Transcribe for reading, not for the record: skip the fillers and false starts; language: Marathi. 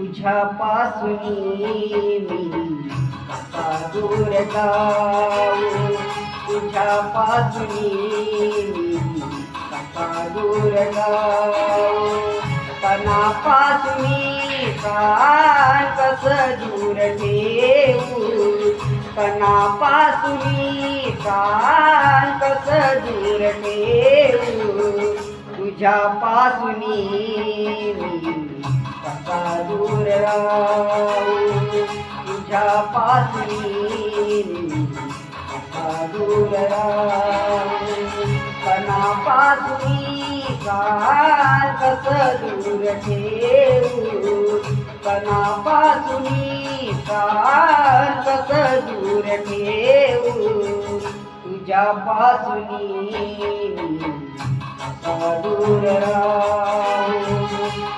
तुझ्यापासून मी कसा दूर जाऊ, तुझ्यापासून मी कसा दूर जाऊ. तनापासून प्राण कसं दूर ठेवू, तनापासून प्राण कसं दूर ठेवू. तुझ्यापासून मी कसा दूर राहू, तुझ्यापासून मी कसा दूर राहू. तनापासून प्राण कसं दूर ठेवू, तनापासून प्राण कसं दूर ठेवू. तुझ्यापासून मी कसा दूर राहू.